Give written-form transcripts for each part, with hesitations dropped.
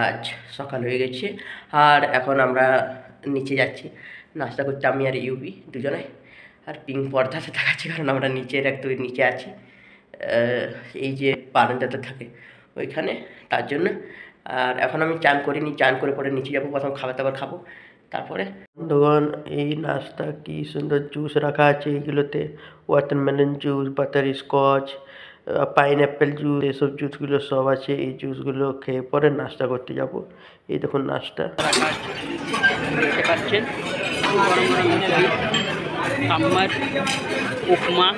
আজ সকাল হয়ে গেছে আর এখন আমরা নিচে যাচ্ছি নাস্তা করতে, আমি আর ইউবি দুজনে। আর পিঙ্ক পর্দাতে দেখাচ্ছি কারণ আমরা নিচের একটু নিচে আছি, এই যে বারান্দাতে থাকে ওইখানে, তার জন্য। আর এখন আমি চান করিনি, চান করে পরে নিচে যাবো, প্রথম খাবার দাবার খাবো, তারপরে বন্ধুগণ এই নাস্তা কি সুন্দর জুস রাখা আছে এইগুলোতে, watermelon juice, butter Scotch, pineapple juice, এসব জুসগুলো সব আছে। এই জুসগুলো খেয়ে পরে নাস্তা করতে যাব। এই দেখুন নাস্তা দেখতে পাচ্ছেন, আমার উপমা,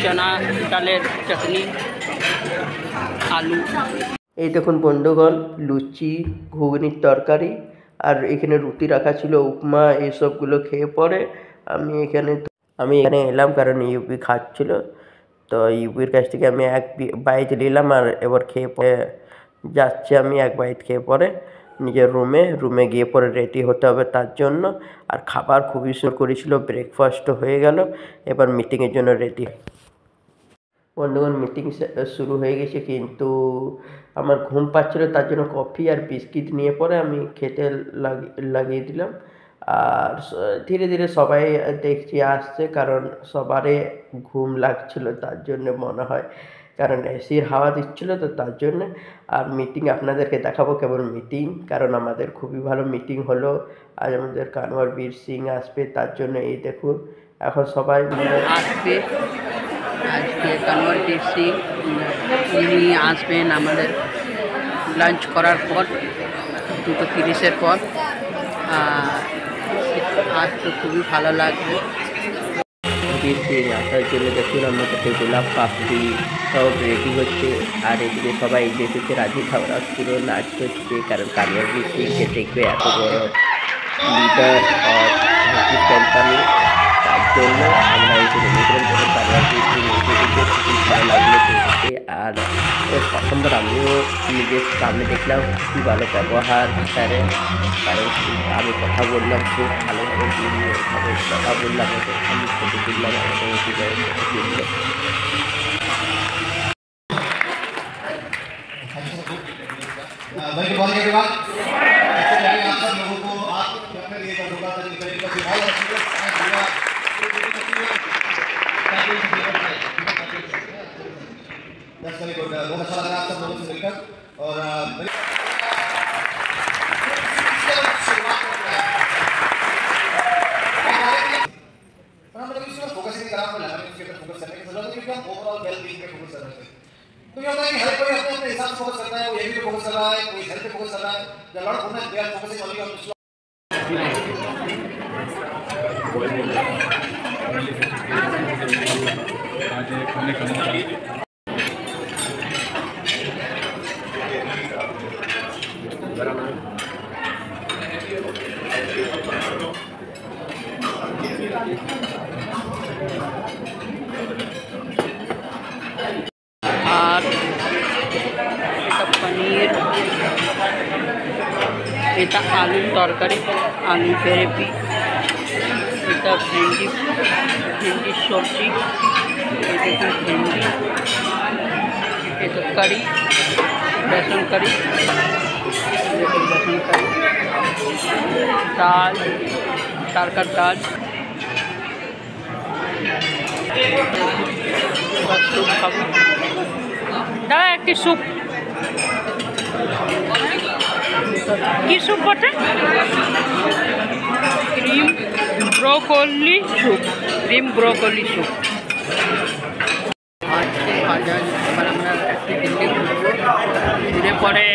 চনা ডালের চাটনি, আলু। এই দেখুন বন্ধুগণ লুচি, ঘুগনির তরকারি, আর এখানে রুটি রাখা ছিল, উপমা, এইসবগুলো খেয়ে পরে আমি এখানে এলাম কারণ ইউপি খাচ্ছিল। তো ইউপির কাছ থেকে আমি এক বাইট নিলাম আর এবার খেয়ে পরে যাচ্ছি আমি এক বাইট খেয়ে পরে নিজের রুমে গিয়ে পরে রেডি হতে হবে তার জন্য। আর খাবার খুবই সুন্দর করেছিল, ব্রেকফাস্টও হয়ে গেল, এবার মিটিংয়ের জন্য রেডি। বন্ধুগণ মিটিং শুরু হয়ে গেছে, কিন্তু আমার ঘুম পাচ্ছিলো, তার জন্য কফি আর বিস্কিট নিয়ে পরে আমি খেতে লাগিয়ে দিলাম। আর ধীরে ধীরে সবাই দেখছি আসছে, কারণ সবারই ঘুম লাগছিল তার জন্য মনে হয়, কারণ এসির হাওয়া দিচ্ছিল তো তার জন্য। আর মিটিং আপনাদেরকে দেখাবো কেমন মিটিং, কারণ আমাদের খুবই ভালো মিটিং হলো। আজ আমাদের কানওয়ার বীর সিং আসবে, তার জন্য এই দেখুন এখন সবাই আসবে। আজকে কানওয়ার বীর সিং উনি আসবেন আমাদের লাঞ্চ করার পর 2:30 পর। আজ তো খুবই ভালো লাগবে বীর সিং আসার জন্য। দেখুন আমার কাছে গোলাপ পাপড়ি সব রেডি হচ্ছে, আর এদিকে সবাই এসেছে, রাজি খাওয়া পুরো নাচ হচ্ছে, কারণ কানওয়ার বীর সিংকে দেখবে এত বড় লিডার অফ কোম্পানি, তার জন্য আমরা এখানে নিবেদন করে কানওয়ার বীর সিং খুবই ভালো লাগলো দেখতে। আর প্রথমবার আমিও নিজের সামনে দেখলাম খুবই ভালো ব্যবহার স্যারে, কারণ আমি কথা বললাম খুব ভালোভাবে কথা বললাম, আমি ফটো তুললাম, बहुत अच्छा लग रहा है आप सब लोगों से मिलकर। और फोकस नहीं करा, उसके ऊपर फोकस करने की जरूरत है, क्योंकि हम ओवरऑल वेल बीइंग पे फोकस कर रहे हैं। तो ये होता है कि हर कोई अपने अपने हिसाब से फोकस करता है, कोई एम पे फोकस कर रहा है, कोई हेल्थ पे फोकस कर रहा है। The lot of women they are focusing only on this. আর এটা পনির, এটা আলুর তরকারি, আলু গ্রেভি, এটা ভেন্ডির সবজি, এটা ভেন্ডি, এটা কারি, বেসন কারি, বেসন কারি, ডাল, তারকার ডাল, স্যুপ খাবো, দাদা একটি স্যুপ, কি স্যুপ বটে? Cream broccoli soup, soup. এবার আমরা একটি দিল্লি ঘুরবো, ঘুরে পরে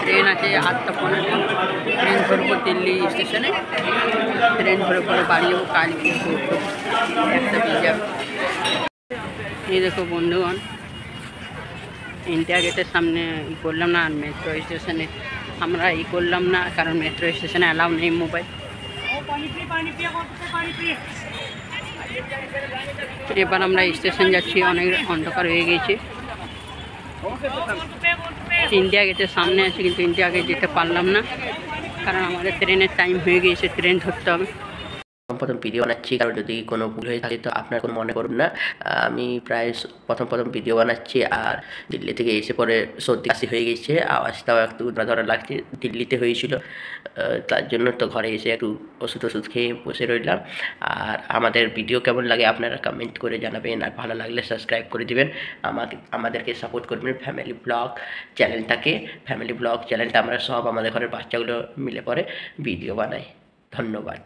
ট্রেন আছে 8:15, ট্রেন ধরবো দিল্লি স্টেশনে, ট্রেন ধরে পরে বাড়ি যাবো, কালকে একটা পিজা। এই দেখো বন্ধুগণ ইন্ডিয়া গেটের সামনে করলাম না, আর মেট্রো স্টেশনে আমরা করলাম না, কারণ মেট্রো স্টেশনে অ্যালাউ নেই মোবাইল। এবার আমরা স্টেশন যাচ্ছি, অনেক অন্ধকার হয়ে গেছে। ইন্ডিয়া গেটের সামনে আছে, কিন্তু ইন্ডিয়া গেট যেতে পারলাম না, কারণ আমাদের ট্রেনের টাইম হয়ে গিয়েছে, ট্রেন ধরতে হবে। প্রথম ভিডিও বানাচ্ছি, কারণ যদি কোনো ভুল হয়ে থাকে তো আপনার কোনো মনে করুন না। আমি প্রায় প্রথম ভিডিও বানাচ্ছি, আর দিল্লি থেকে এসে পরে সর্দি কাশি হয়ে গেছে, আওয়াজটাও একটু ধরা লাগছে। দিল্লিতে হয়েছিল, তার জন্য তো ঘরে এসে একটু ওষুধ খেয়ে বসে রইলাম। আর আমাদের ভিডিও কেমন লাগে আপনারা কমেন্ট করে জানাবেন, আর ভালো লাগলে সাবস্ক্রাইব করে দিবেন। আমাদেরকে সাপোর্ট করবেন ফ্যামিলি ব্লগ চ্যানেলটা আমরা সব আমাদের ঘরের বাচ্চাগুলো মিলে পরে ভিডিও বানাই। ধন্যবাদ।